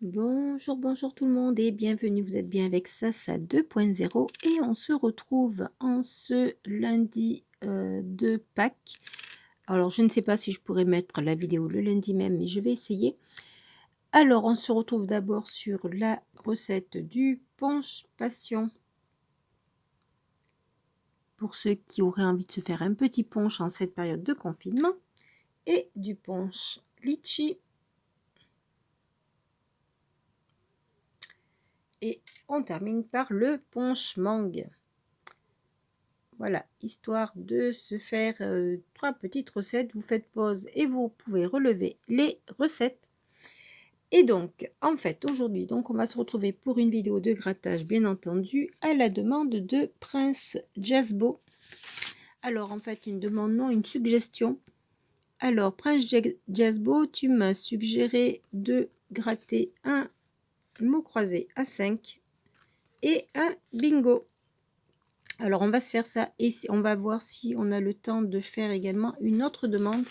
Bonjour, bonjour tout le monde et bienvenue, vous êtes bien avec Sasa 2.0 et on se retrouve en ce lundi de Pâques. Alors je ne sais pas si je pourrais mettre la vidéo le lundi même, mais je vais essayer. Alors on se retrouve d'abord sur la recette du punch passion. Pour ceux qui auraient envie de se faire un petit punch en cette période de confinement et du punch litchi. Et on termine par le punch mangue. Voilà, histoire de se faire 3 petites recettes. Vous faites pause et vous pouvez relever les recettes. Et donc, en fait, aujourd'hui, donc on va se retrouver pour une vidéo de grattage, bien entendu, à la demande de Prince Jazzbo. Alors, en fait, une demande, non, une suggestion. Alors, Prince Jazzbo, tu m'as suggéré de gratter un mot croisé à 5 et un bingo. Alors, on va se faire ça et on va voir si on a le temps de faire également une autre demande.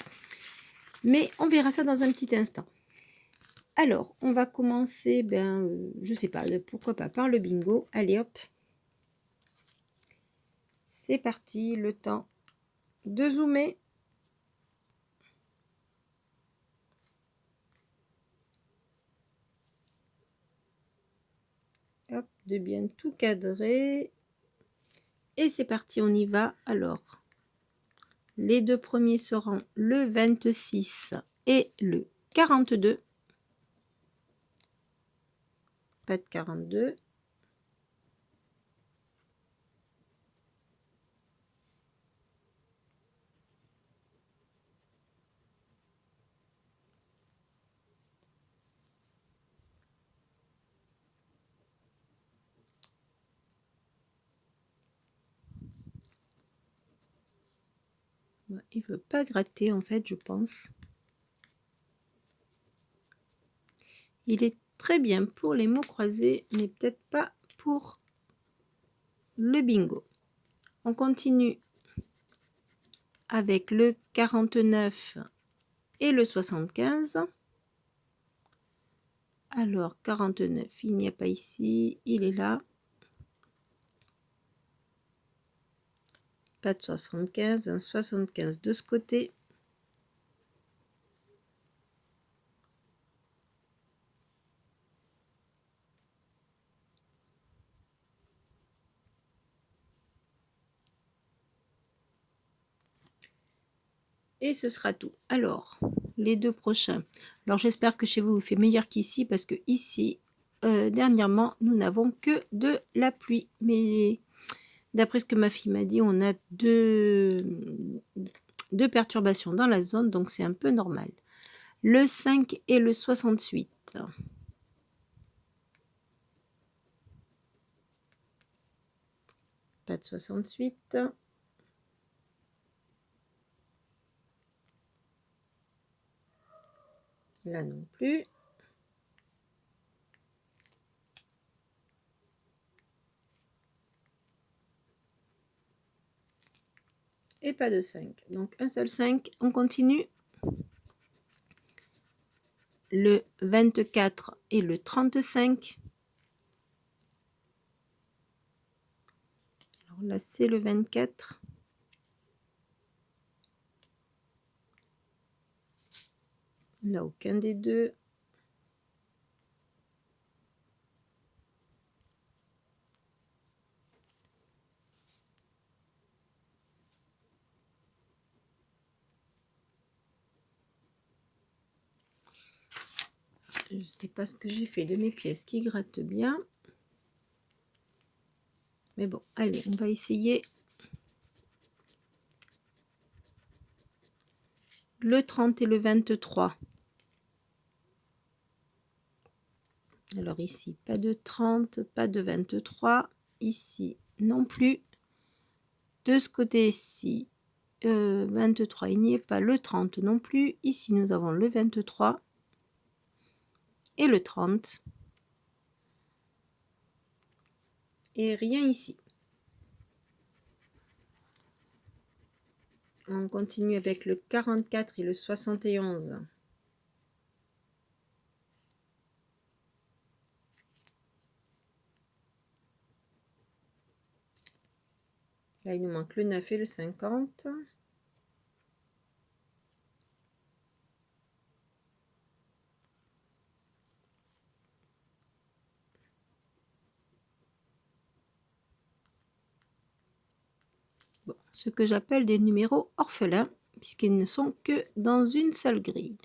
Mais on verra ça dans un petit instant. Alors, on va commencer, je sais pas, pourquoi pas par le bingo. Allez hop. C'est parti, le temps de zoomer. Hop, de bien tout cadrer. Et c'est parti, on y va. Alors, les deux premiers seront le 26 et le 42. Pas de 42. Il veut pas gratter en fait, je pense. Il est très bien pour les mots croisés, mais peut-être pas pour le bingo. On continue avec le 49 et le 75. Alors, 49, il n'y a pas ici, il est là. Pas de 75, un 75 de ce côté. Et ce sera tout. Alors, les deux prochains. Alors, j'espère que chez vous, il fait meilleur qu'ici, parce que ici, dernièrement, nous n'avons que de la pluie. Mais d'après ce que ma fille m'a dit, on a deux perturbations dans la zone, donc c'est un peu normal. Le 5 et le 68. Pas de 68. Là non plus. Et pas de 5. Donc un seul 5. On continue. Le 24 et le 35. Alors là, c'est le 24. Là, aucun des deux. Je ne sais pas ce que j'ai fait de mes pièces qui grattent bien. Mais bon, allez, on va essayer. Le 30 et le 23. Alors ici, pas de 30, pas de 23. Ici, non plus. De ce côté-ci, 23, il n'y est pas. Le 30 non plus. Ici, nous avons le 23 et le 30. Et rien ici. On continue avec le 44 et le 71. Là, il nous manque le 9 et le 50. Bon, ce que j'appelle des numéros orphelins, puisqu'ils ne sont que dans une seule grille.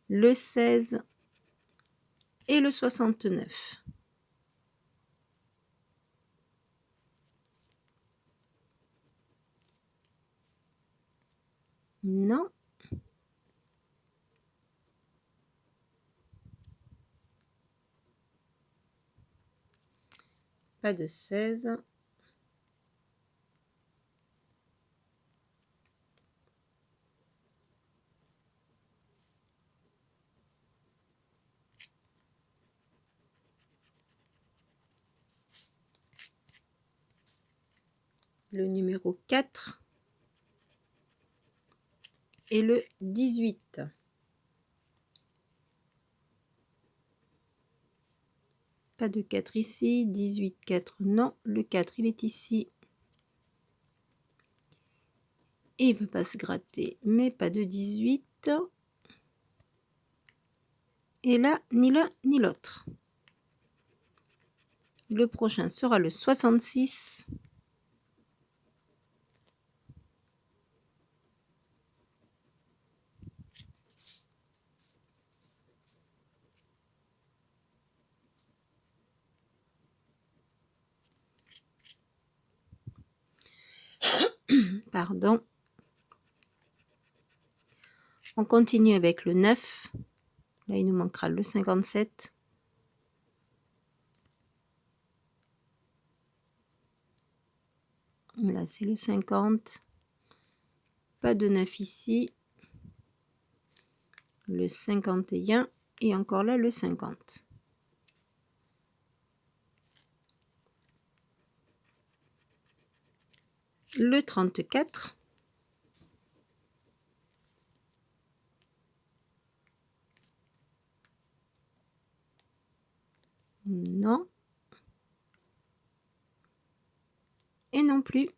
Le 16 et le 69. Non. Pas de 16. Le numéro 4 et le 18. Pas de 4 ici, 18, 4, non. Le 4, il est ici. Et il ne veut pas se gratter, mais pas de 18. Et là, ni l'un ni l'autre. Le prochain sera le 66. Pardon. On continue avec le 9. Là, il nous manquera le 57. Là, c'est le 50. Pas de 9 ici. Le 51. Et encore là, le 50. Le 34. Non. Et non plus.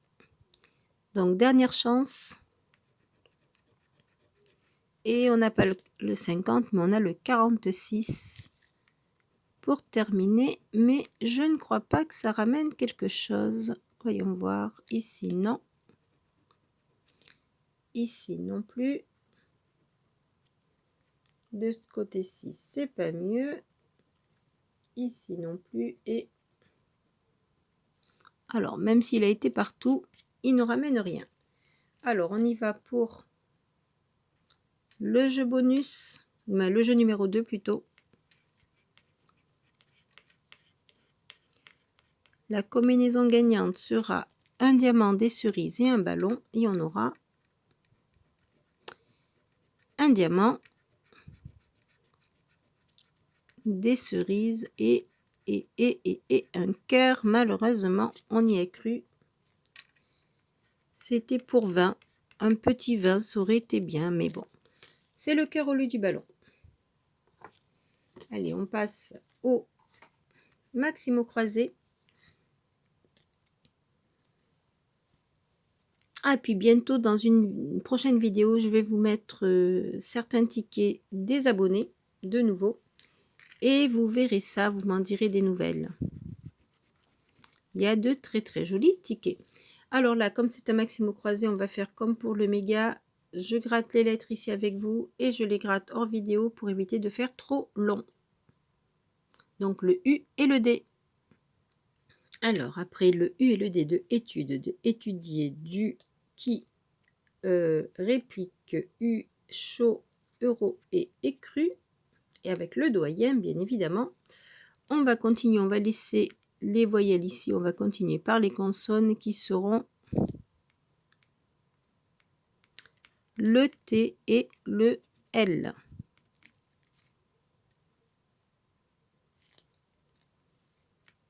Donc, dernière chance. Et on n'a pas le 50, mais on a le 46 pour terminer. Mais je ne crois pas que ça ramène quelque chose. Voyons voir. Ici, non. Ici, non plus. De ce côté-ci, c'est pas mieux. Ici, non plus. Et alors, même s'il a été partout, il ne ramène rien. Alors, on y va pour le jeu bonus. Le jeu numéro 2 plutôt. La combinaison gagnante sera un diamant, des cerises et un ballon. Et on aura un diamant, des cerises et un cœur. Malheureusement, on y a cru. C'était pour 20. Un petit 20, ça aurait été bien, mais bon. C'est le cœur au lieu du ballon. Allez, on passe au Maximo croisé. Ah, puis bientôt, dans une prochaine vidéo, je vais vous mettre certains tickets des abonnés, de nouveau. Et vous verrez ça, vous m'en direz des nouvelles. Il y a de très très jolis tickets. Alors là, comme c'est un Maximo croisé, on va faire comme pour le méga. Je gratte les lettres ici avec vous et je les gratte hors vidéo pour éviter de faire trop long. Donc le U et le D. Alors, après le U et le D de étude, de étudier, du qui, réplique, U, chaud, euro et écru, et avec le doyen, bien évidemment, on va continuer, on va laisser les voyelles ici, on va continuer par les consonnes qui seront le T et le L.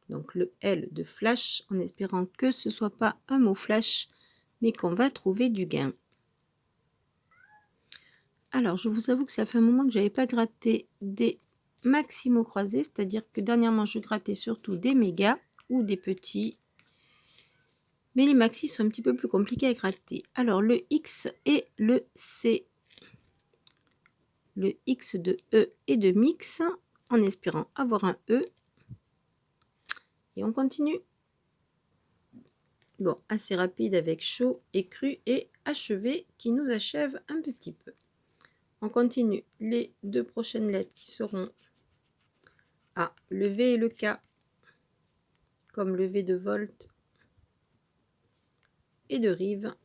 Donc le L de flash, en espérant que ce ne soit pas un mot flash, mais qu'on va trouver du gain. Alors, je vous avoue que ça fait un moment que je n'avais pas gratté des Maximo croisés, c'est-à-dire que dernièrement, je grattais surtout des mégas ou des petits. Mais les maxis sont un petit peu plus compliqués à gratter. Alors le X et le C. Le X de E et de mix, en espérant avoir un E. Et on continue. Bon, assez rapide avec chaud et cru et achevé qui nous achève un petit peu. On continue les deux prochaines lettres qui seront le V et le K, comme le V de Volt et de Rive.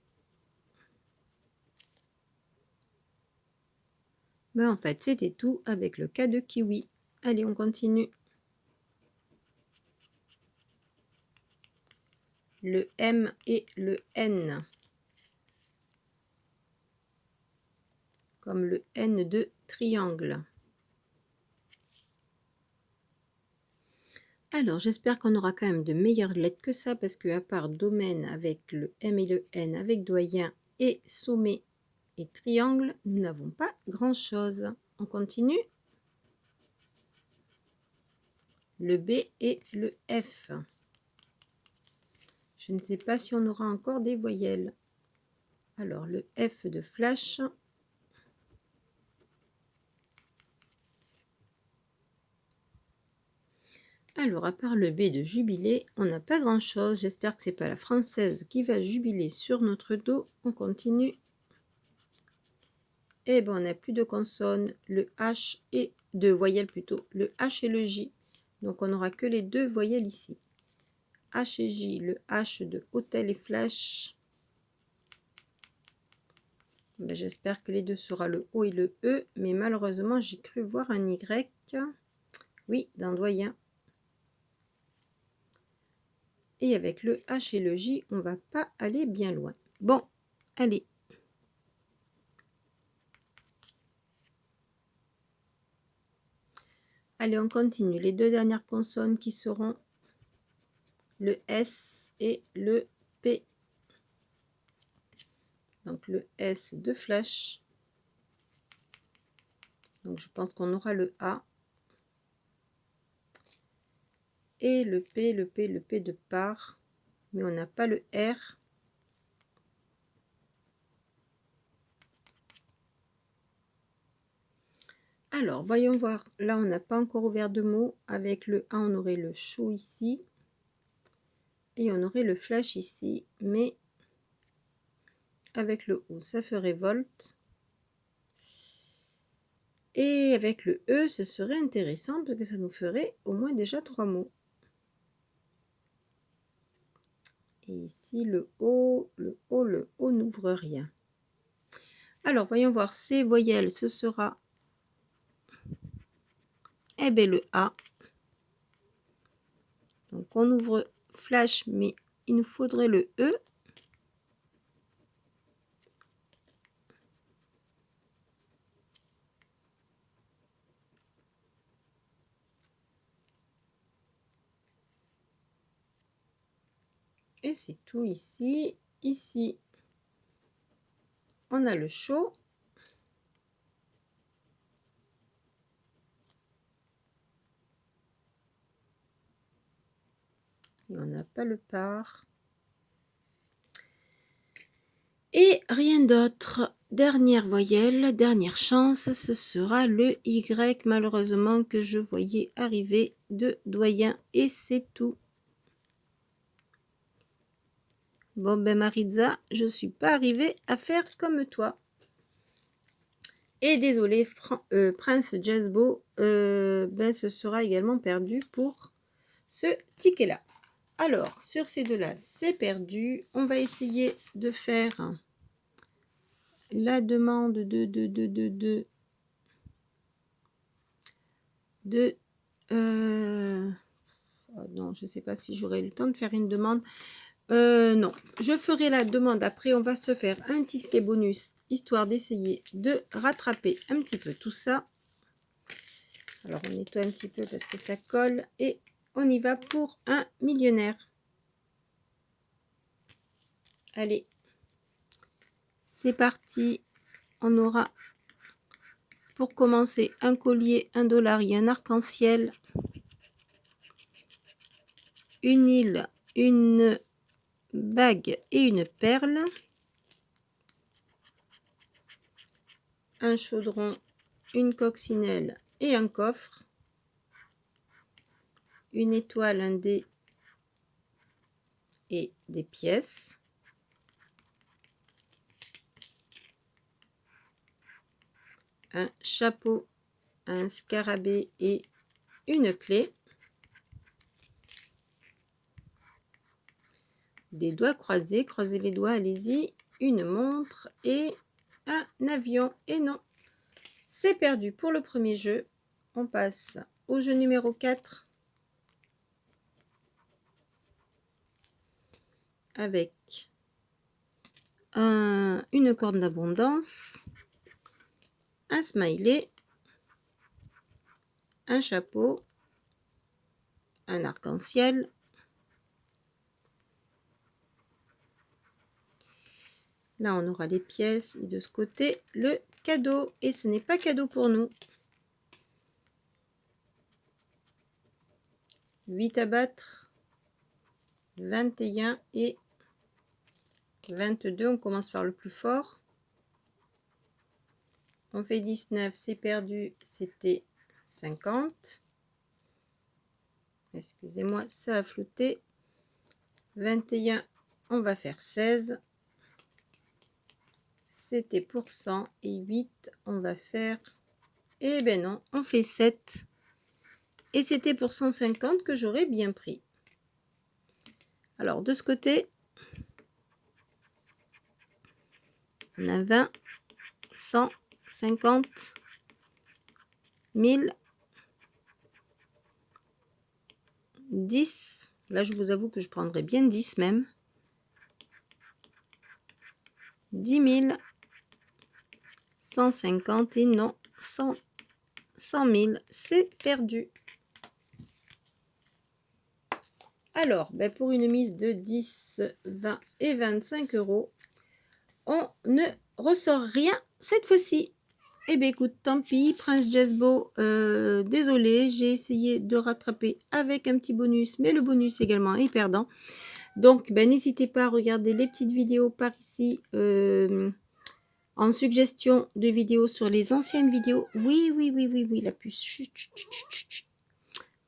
Mais en fait, c'était tout avec le K de Kiwi. Allez, on continue. Le M et le N, comme le N de triangle. Alors, j'espère qu'on aura quand même de meilleures lettres que ça, parce que à part domaine avec le M et le N, avec doyen et sommet et triangle, nous n'avons pas grand-chose. On continue. Le B et le F. Je ne sais pas si on aura encore des voyelles. Alors, le F de flash. Alors, à part le B de jubilé, on n'a pas grand-chose. J'espère que ce n'est pas la française qui va jubiler sur notre dos. On continue. Et bien, on n'a plus de consonnes, le H et de voyelles plutôt, le H et le J. Donc, on n'aura que les deux voyelles ici. H et J, le H de hôtel et flash. Ben, j'espère que les deux sera le O et le E, mais malheureusement, j'ai cru voir un Y. Oui, dans doyen. Et avec le H et le J, on va pas aller bien loin. Bon, allez. Allez, on continue. Les deux dernières consonnes qui seront le S et le P. Donc le S de flash. Donc je pense qu'on aura le A. Et le P, le P, le P de part. Mais on n'a pas le R. Alors, voyons voir. Là, on n'a pas encore ouvert de mots. Avec le A, on aurait le chaud ici. Et on aurait le flash ici. Mais avec le O, ça ferait volt. Et avec le E, ce serait intéressant parce que ça nous ferait au moins déjà 3 mots. Et ici, le O, le O, le O n'ouvre rien. Alors, voyons voir ces voyelles. Ce sera le A. Donc, on ouvre flash, mais il nous faudrait le E. Et c'est tout ici. Ici, on a le chaud. Et on n'a pas le par. Et rien d'autre. Dernière voyelle, dernière chance, ce sera le Y, malheureusement, que je voyais arriver de doyen. Et c'est tout. Bon, ben Maritza, je ne suis pas arrivée à faire comme toi. Et désolé, Prince Jazzbo, ben ce sera également perdu pour ce ticket-là. Alors, sur ces deux-là, c'est perdu. On va essayer de faire la demande non, je ne sais pas si j'aurai le temps de faire une demande. Non, je ferai la demande après. On va se faire un ticket bonus, histoire d'essayer de rattraper un petit peu tout ça. Alors, on nettoie un petit peu parce que ça colle. Et on y va pour un millionnaire. Allez, c'est parti. On aura, pour commencer, un collier, un dollar et un arc-en-ciel. Une île, une bague et une perle, un chaudron, une coccinelle et un coffre, une étoile, un dé et des pièces, un chapeau, un scarabée et une clé, des doigts croisés, croisez les doigts, allez-y, une montre et un avion. Et non, c'est perdu pour le premier jeu. On passe au jeu numéro 4 avec une corne d'abondance, un smiley, un chapeau, un arc-en-ciel, là on aura les pièces et de ce côté le cadeau, et ce n'est pas cadeau pour nous. 8 à battre, 21 et 22, on commence par le plus fort. On fait 19, c'est perdu, c'était 50. Excusez-moi, ça a flotté. 21, on va faire 16. C'était pour 100. Et 8, on va faire... Eh ben non, on fait 7. Et c'était pour 150 que j'aurais bien pris. Alors, de ce côté, on a 20, 100, 50, 1000, 10. Là, je vous avoue que je prendrais bien 10 même. 10 000, 150 et non, 100 000, c'est perdu. Alors, ben pour une mise de 10, 20 et 25 €, on ne ressort rien cette fois-ci. Eh bien, écoute, tant pis, Prince Jesbo, désolé, j'ai essayé de rattraper avec un petit bonus, mais le bonus également est perdant. Donc, ben, n'hésitez pas à regarder les petites vidéos par ici, en suggestion de vidéos sur les anciennes vidéos. Oui, la puce. Chut, chut, chut, chut, chut.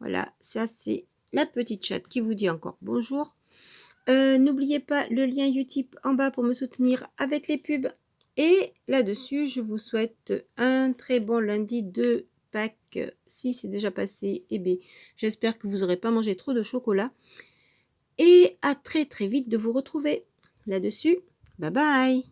Voilà, ça c'est la petite chatte qui vous dit encore bonjour. N'oubliez pas le lien Utip en bas pour me soutenir avec les pubs. Et là-dessus, je vous souhaite un très bon lundi de Pâques. Si c'est déjà passé, eh bien, j'espère que vous n'aurez pas mangé trop de chocolat. Et à très très vite de vous retrouver. Là-dessus, bye bye!